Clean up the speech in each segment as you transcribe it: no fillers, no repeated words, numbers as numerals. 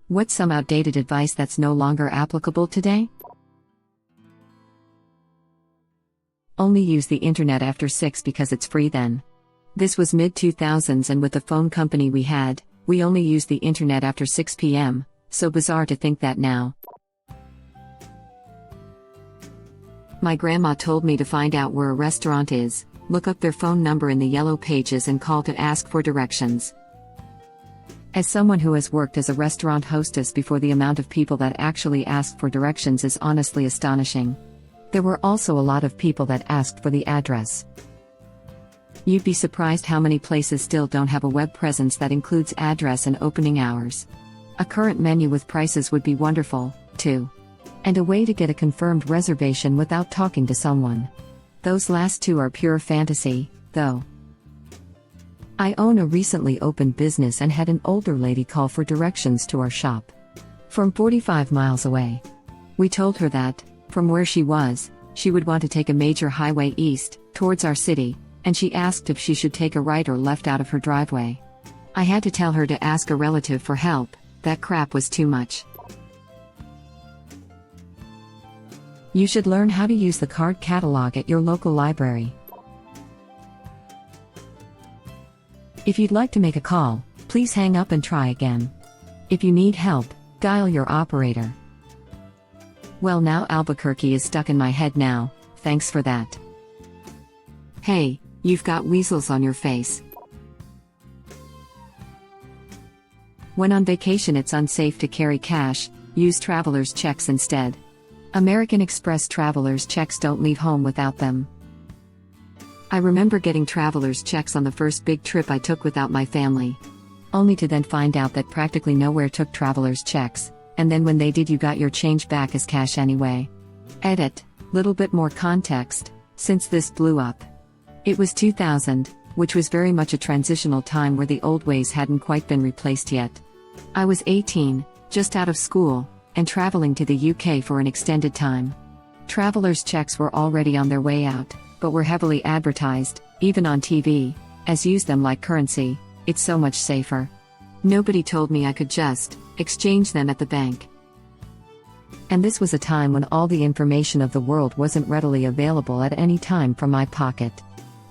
What's some outdated advice that's no longer applicable today? Only use the internet after 6 because it's free then. This was mid-2000s, and with the phone company we had, we only used the internet after 6 p.m., so bizarre to think that now. My grandma told me to find out where a restaurant is, look up their phone number in the yellow pages and call to ask for directions. As someone who has worked as a restaurant hostess before, the amount of people that actually ask for directions is honestly astonishing. There were also a lot of people that asked for the address. You'd be surprised how many places still don't have a web presence that includes address and opening hours. A current menu with prices would be wonderful, too. And a way to get a confirmed reservation without talking to someone. Those last two are pure fantasy, though. I own a recently opened business and had an older lady call for directions to our shop. From 45 miles away. We told her that, from where she was, she would want to take a major highway east, towards our city, and she asked if she should take a right or left out of her driveway. I had to tell her to ask a relative for help. That crap was too much. You should learn how to use the card catalog at your local library. If you'd like to make a call, please hang up and try again. If you need help, dial your operator. Well, now Albuquerque is stuck in my head now, thanks for that. Hey, you've got weasels on your face. When on vacation, it's unsafe to carry cash, use traveler's checks instead. American Express traveler's checks don't leave home without them. I remember getting traveler's checks on the first big trip I took without my family. Only to then find out that practically nowhere took traveler's checks, and then when they did, you got your change back as cash anyway. Edit. Little bit more context, since this blew up. It was 2000, which was very much a transitional time where the old ways hadn't quite been replaced yet. I was 18, just out of school, and traveling to the UK for an extended time. Traveler's checks were already on their way out, but were heavily advertised, even on TV, as use them like currency. It's so much safer. Nobody told me I could just exchange them at the bank. And this was a time when all the information of the world wasn't readily available at any time from my pocket.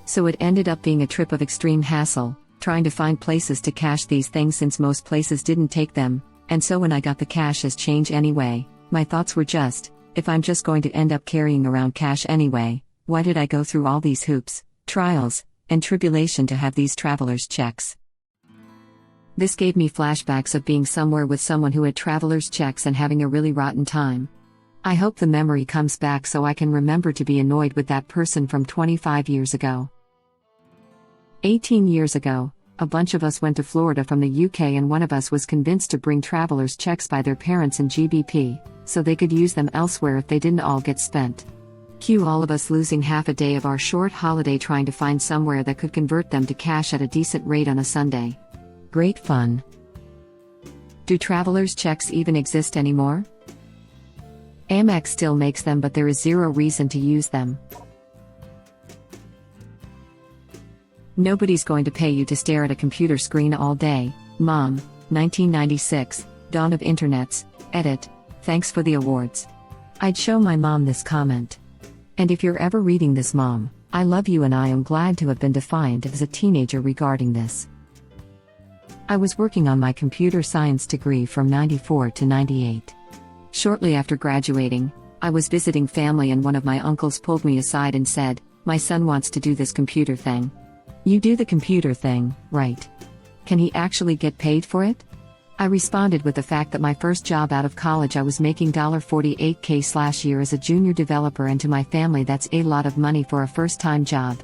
So it ended up being a trip of extreme hassle, trying to find places to cash these things since most places didn't take them, and so when I got the cash as change anyway, my thoughts were just, if I'm just going to end up carrying around cash anyway, why did I go through all these hoops, trials, and tribulation to have these traveler's checks? This gave me flashbacks of being somewhere with someone who had traveler's checks and having a really rotten time. I hope the memory comes back so I can remember to be annoyed with that person from 25 years ago. 18 years ago, a bunch of us went to Florida from the UK, and one of us was convinced to bring traveler's checks by their parents in GBP, so they could use them elsewhere if they didn't all get spent. Cue all of us losing half a day of our short holiday trying to find somewhere that could convert them to cash at a decent rate on a Sunday. Great fun. Do traveler's checks even exist anymore? Amex still makes them, but there is zero reason to use them. Nobody's going to pay you to stare at a computer screen all day, Mom. 1996, Dawn of Internets. Edit. Thanks for the awards. I'd show my mom this comment. And if you're ever reading this, Mom, I love you and I am glad to have been defiant as a teenager regarding this. I was working on my computer science degree from 94 to 98. Shortly after graduating, I was visiting family and one of my uncles pulled me aside and said, "My son wants to do this computer thing." "You do the computer thing, right? Can he actually get paid for it?" I responded with the fact that my first job out of college I was making $48K/year as a junior developer, and to my family that's a lot of money for a first-time job.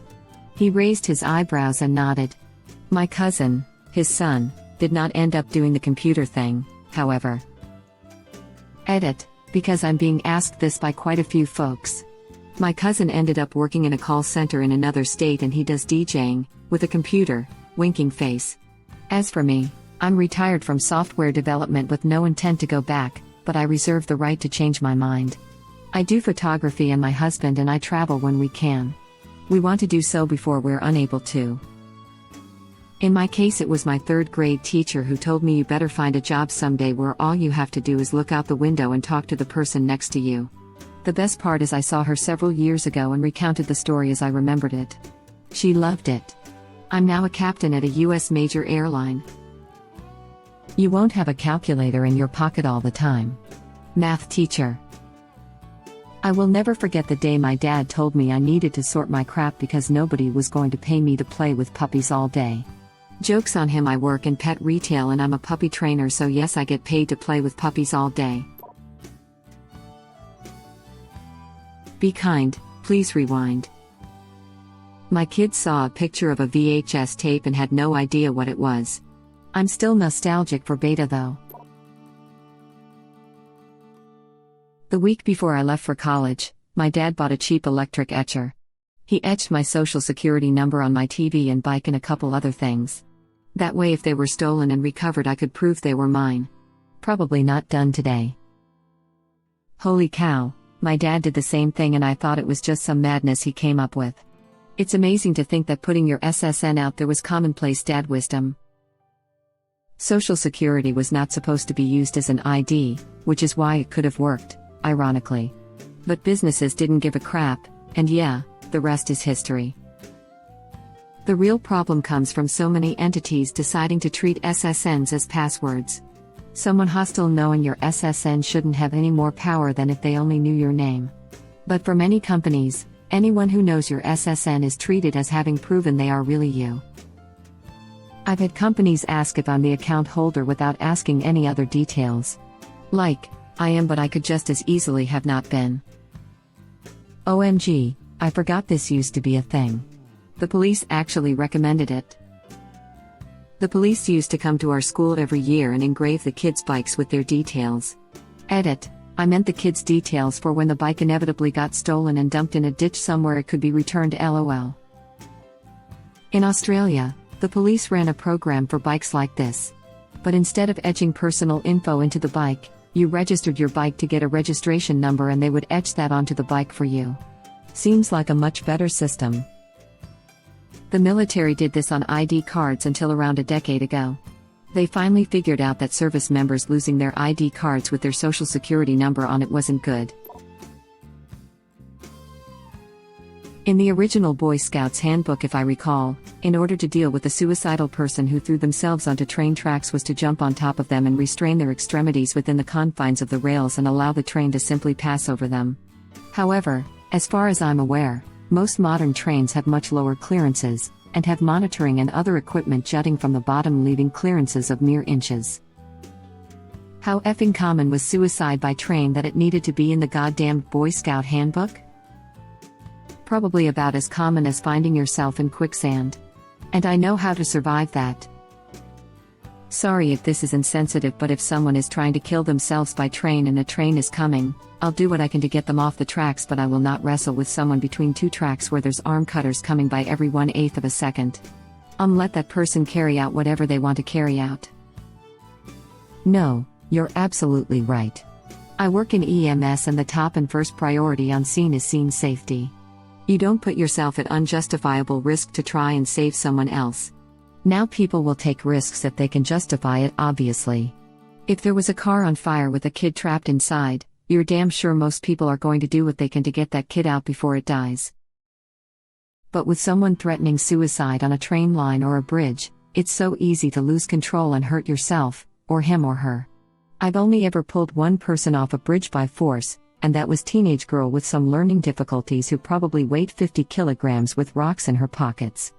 He raised his eyebrows and nodded. My cousin, his son, did not end up doing the computer thing, however. Edit, because I'm being asked this by quite a few folks. My cousin ended up working in a call center in another state and he does DJing, with a computer, winking face. As for me, I'm retired from software development with no intent to go back, but I reserve the right to change my mind. I do photography and my husband and I travel when we can. We want to do so before we're unable to. In my case, it was my third grade teacher who told me you better find a job someday where all you have to do is look out the window and talk to the person next to you. The best part is I saw her several years ago and recounted the story as I remembered it. She loved it. I'm now a captain at a US major airline. You won't have a calculator in your pocket all the time. Math teacher. I will never forget the day my dad told me I needed to sort my crap because nobody was going to pay me to play with puppies all day. Joke's on him, I work in pet retail and I'm a puppy trainer, so yes, I get paid to play with puppies all day. Be kind, please rewind. My kids saw a picture of a VHS tape and had no idea what it was. I'm still nostalgic for Beta though. The week before I left for college, my dad bought a cheap electric etcher. He etched my social security number on my TV and bike and a couple other things. That way if they were stolen and recovered I could prove they were mine. Probably not done today. Holy cow, my dad did the same thing and I thought it was just some madness he came up with. It's amazing to think that putting your SSN out there was commonplace dad wisdom. Social Security was not supposed to be used as an ID, which is why it could have worked, ironically. But businesses didn't give a crap, and yeah, the rest is history. The real problem comes from so many entities deciding to treat SSNs as passwords. Someone hostile knowing your SSN shouldn't have any more power than if they only knew your name. But for many companies, anyone who knows your SSN is treated as having proven they are really you. I've had companies ask if I'm the account holder without asking any other details. Like, I am, but I could just as easily have not been. OMG, I forgot this used to be a thing. The police actually recommended it. The police used to come to our school every year and engrave the kids' bikes with their details. Edit, I meant the kids' details for when the bike inevitably got stolen and dumped in a ditch somewhere it could be returned, LOL. In Australia, the police ran a program for bikes like this. But instead of etching personal info into the bike, you registered your bike to get a registration number and they would etch that onto the bike for you. Seems like a much better system. The military did this on ID cards until around a decade ago. They finally figured out that service members losing their ID cards with their social security number on it wasn't good. In the original Boy Scouts handbook, if I recall, in order to deal with a suicidal person who threw themselves onto train tracks was to jump on top of them and restrain their extremities within the confines of the rails and allow the train to simply pass over them. However, as far as I'm aware, most modern trains have much lower clearances, and have monitoring and other equipment jutting from the bottom, leaving clearances of mere inches. How effing common was suicide by train that it needed to be in the goddamned Boy Scout handbook? Probably about as common as finding yourself in quicksand. And I know how to survive that. Sorry if this is insensitive, but if someone is trying to kill themselves by train and a train is coming, I'll do what I can to get them off the tracks, but I will not wrestle with someone between two tracks where there's arm cutters coming by every 1/8 of a second. Let that person carry out whatever they want to carry out. No, you're absolutely right. I work in EMS and the top and first priority on scene is scene safety. You don't put yourself at unjustifiable risk to try and save someone else. Now people will take risks if they can justify it, obviously. If there was a car on fire with a kid trapped inside, you're damn sure most people are going to do what they can to get that kid out before it dies. But with someone threatening suicide on a train line or a bridge, it's so easy to lose control and hurt yourself, or him or her. I've only ever pulled one person off a bridge by force, and that was teenage girl with some learning difficulties who probably weighed 50 kilograms with rocks in her pockets.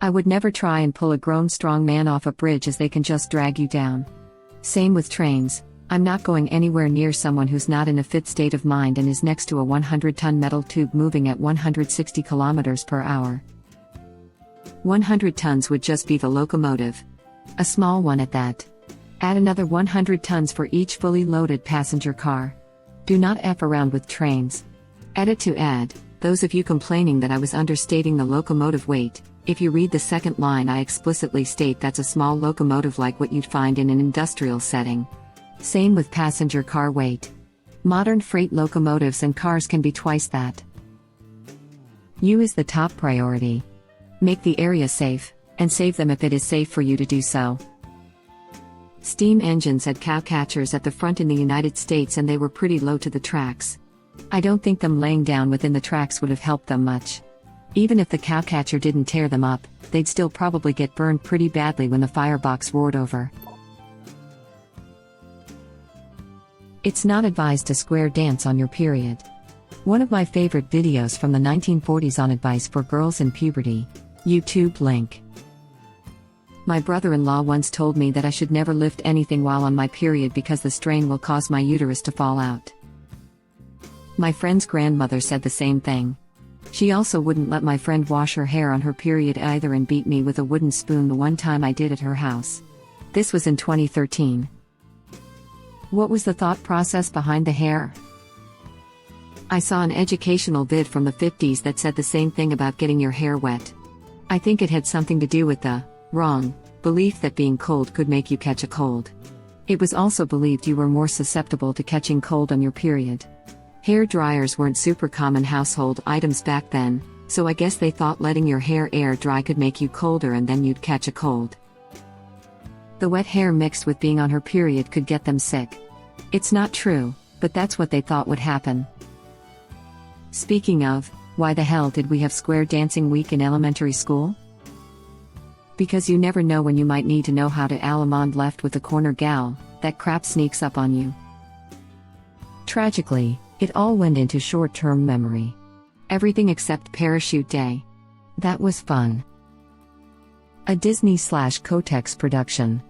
I would never try and pull a grown strong man off a bridge, as they can just drag you down. Same with trains. I'm not going anywhere near someone who's not in a fit state of mind and is next to a 100-ton metal tube moving at 160 kilometers per hour. 100 tons would just be the locomotive. A small one at that. Add another 100 tons for each fully loaded passenger car. Do not F around with trains. Edit to add, those of you complaining that I was understating the locomotive weight, if you read the second line I explicitly state that's a small locomotive like what you'd find in an industrial setting. Same with passenger car weight. Modern freight locomotives and cars can be twice that. You is the top priority. Make the area safe. and save them if it is safe for you to do so. Steam engines had cow catchers at the front in the United States, and they were pretty low to the tracks. I don't think them laying down within the tracks would have helped them much. Even if the cowcatcher didn't tear them up, they'd still probably get burned pretty badly when the firebox roared over. It's not advised to square dance on your period. One of my favorite videos from the 1940s on advice for girls in puberty. YouTube link. My brother-in-law once told me that I should never lift anything while on my period because the strain will cause my uterus to fall out. My friend's grandmother said the same thing. She also wouldn't let my friend wash her hair on her period either and beat me with a wooden spoon the one time I did at her house. This was in 2013. What was the thought process behind the hair? I saw an educational vid from the 50s that said the same thing about getting your hair wet. I think it had something to do with the wrong belief that being cold could make you catch a cold. It was also believed you were more susceptible to catching cold on your period. Hair dryers weren't super common household items back then, so I guess they thought letting your hair air dry could make you colder and then you'd catch a cold. The wet hair mixed with being on her period could get them sick. It's not true, but that's what they thought would happen. Speaking of, why the hell did we have square dancing week in elementary school? Because you never know when you might need to know how to allemande left with the corner gal. That crap sneaks up on you. Tragically, it all went into short-term memory. Everything except Parachute Day. That was fun. A Disney/Kotex production.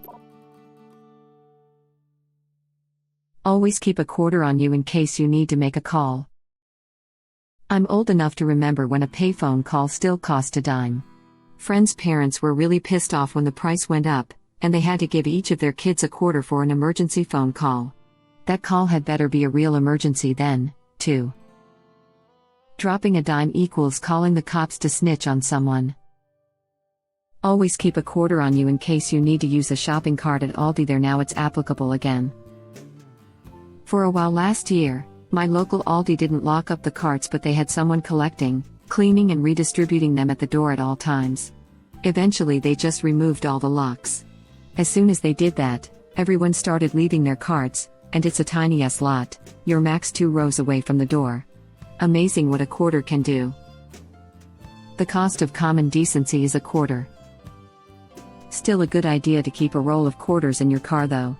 Always keep a quarter on you in case you need to make a call. I'm old enough to remember when a payphone call still cost a dime. Friends' parents were really pissed off when the price went up, and they had to give each of their kids a quarter for an emergency phone call. That call had better be a real emergency then, too. Dropping a dime equals calling the cops to snitch on someone. Always keep a quarter on you in case you need to use a shopping cart at Aldi. There now it's applicable again. For a while last year, my local Aldi didn't lock up the carts, but they had someone collecting, cleaning and redistributing them at the door at all times. Eventually they just removed all the locks. As soon as they did that, everyone started leaving their carts, and it's a tiny-ass lot, you're max 2 rows away from the door. Amazing what a quarter can do. The cost of common decency is a quarter. Still a good idea to keep a roll of quarters in your car though.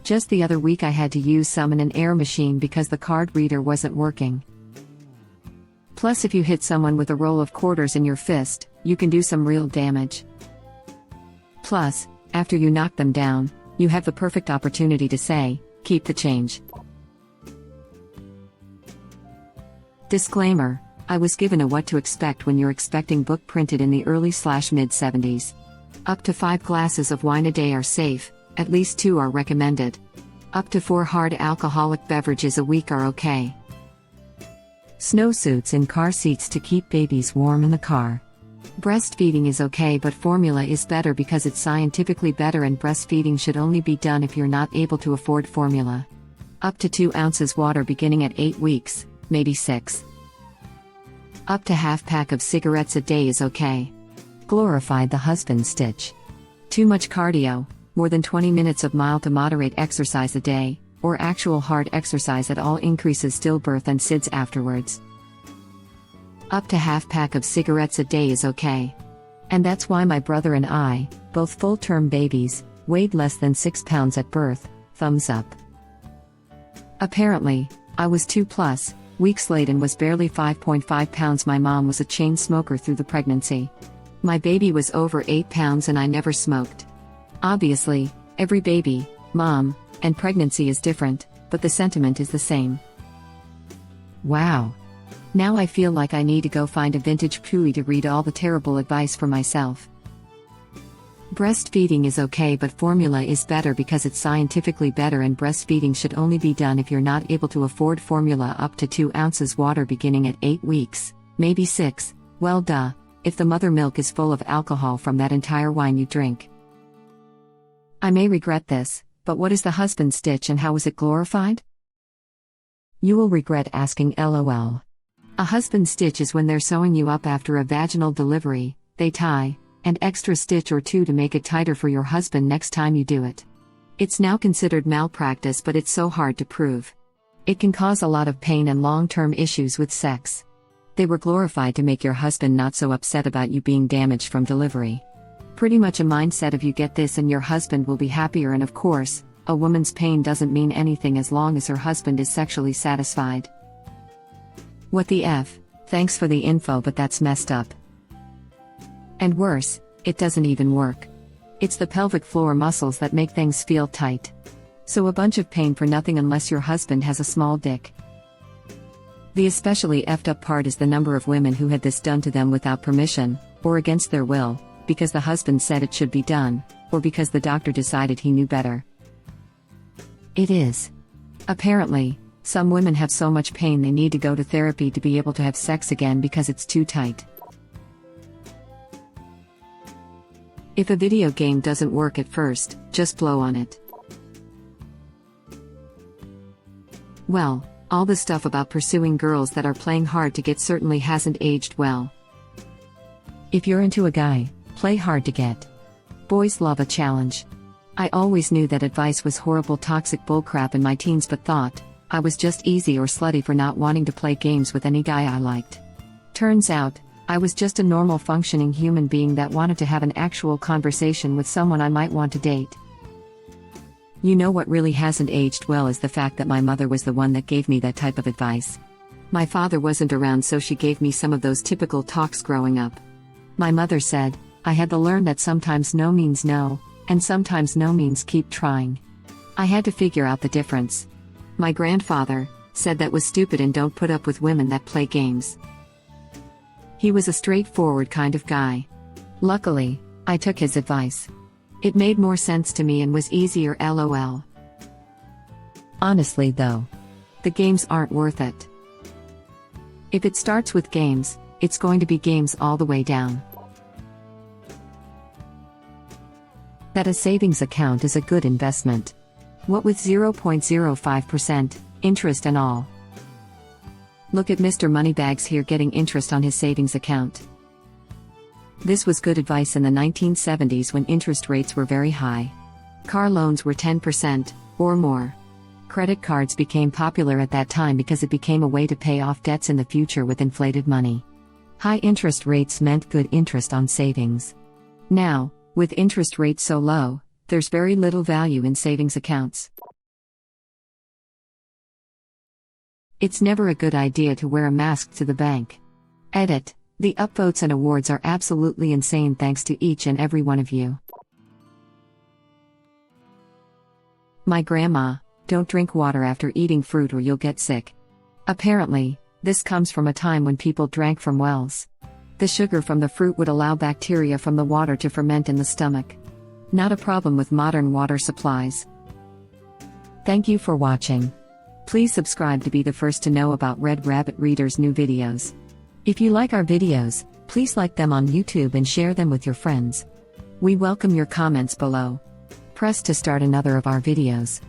Just the other week I had to use some in an air machine because the card reader wasn't working. Plus if you hit someone with a roll of quarters in your fist, you can do some real damage. Plus, after you knock them down, you have the perfect opportunity to say, "Keep the change." Disclaimer: I was given a what to expect when you're expecting book printed in the early/mid 70s. Up to 5 glasses of wine a day are safe, at least 2 are recommended. Up to 4 hard alcoholic beverages a week are okay. Snowsuits in car seats to keep babies warm in the car. Breastfeeding is okay, but formula is better because it's scientifically better, and breastfeeding should only be done if you're not able to afford formula. Up to 2 ounces water beginning at 8 weeks, maybe 6. Up to half pack of cigarettes a day is okay. Glorified the husband stitch. Too much cardio, more than 20 minutes of mild to moderate exercise a day, or actual hard exercise at all, increases stillbirth and SIDS afterwards. Up to half pack of cigarettes a day is okay. And that's why my brother and I, both full-term babies, weighed less than 6 pounds at birth, thumbs up. Apparently, I was 2+ weeks late and was barely 5.5 pounds. My mom was a chain smoker through the pregnancy. My baby was over 8 pounds and I never smoked. Obviously, every baby, mom, and pregnancy is different, but the sentiment is the same. Wow. Now I feel like I need to go find a vintage Pooey to read all the terrible advice for myself. Breastfeeding is okay, but formula is better because it's scientifically better, and breastfeeding should only be done if you're not able to afford formula. Up to 2 ounces water beginning at 8 weeks, maybe 6, well duh, if the mother milk is full of alcohol from that entire wine you drink. I may regret this, but what is the husband stitch and how is it glorified? You will regret asking, LOL. A husband stitch is when they're sewing you up after a vaginal delivery. They tie and extra stitch or two to make it tighter for your husband next time you do it. It's now considered malpractice, but it's so hard to prove. It can cause a lot of pain and long-term issues with sex. They were glorified to make your husband not so upset about you being damaged from delivery. Pretty much a mindset of you get this and your husband will be happier, and of course, a woman's pain doesn't mean anything as long as her husband is sexually satisfied. What the F? Thanks for the info, but that's messed up. And worse, it doesn't even work. It's the pelvic floor muscles that make things feel tight. So a bunch of pain for nothing unless your husband has a small dick. The especially effed up part is the number of women who had this done to them without permission, or against their will, because the husband said it should be done, or because the doctor decided he knew better. It is. Apparently, some women have so much pain they need to go to therapy to be able to have sex again because it's too tight. If a video game doesn't work at first, just blow on it. Well, all the stuff about pursuing girls that are playing hard to get certainly hasn't aged well. If you're into a guy, play hard to get. Boys love a challenge. I always knew that advice was horrible toxic bullcrap in my teens, but thought I was just easy or slutty for not wanting to play games with any guy I liked. Turns out, I was just a normal functioning human being that wanted to have an actual conversation with someone I might want to date. You know what really hasn't aged well is the fact that my mother was the one that gave me that type of advice. My father wasn't around, so she gave me some of those typical talks growing up. My mother said, I had to learn that sometimes no means no, and sometimes no means keep trying. I had to figure out the difference. My grandfather said that was stupid and don't put up with women that play games. He was a straightforward kind of guy. Luckily, I took his advice. It made more sense to me and was easier, lol. Honestly though, the games aren't worth it. If it starts with games, it's going to be games all the way down. That a savings account is a good investment. What with 0.05% interest and all. Look at Mr. Moneybags here getting interest on his savings account. This was good advice in the 1970s when interest rates were very high. Car loans were 10% or more. Credit cards became popular at that time because it became a way to pay off debts in the future with inflated money. High interest rates meant good interest on savings. Now, with interest rates so low, there's very little value in savings accounts. It's never a good idea to wear a mask to the bank. Edit. The upvotes and awards are absolutely insane, thanks to each and every one of you. My grandma, don't drink water after eating fruit or you'll get sick. Apparently, this comes from a time when people drank from wells. The sugar from the fruit would allow bacteria from the water to ferment in the stomach. Not a problem with modern water supplies. Thank you for watching. Please subscribe to be the first to know about Red Rabbit Reader's new videos. If you like our videos, please like them on YouTube and share them with your friends. We welcome your comments below. Press to start another of our videos.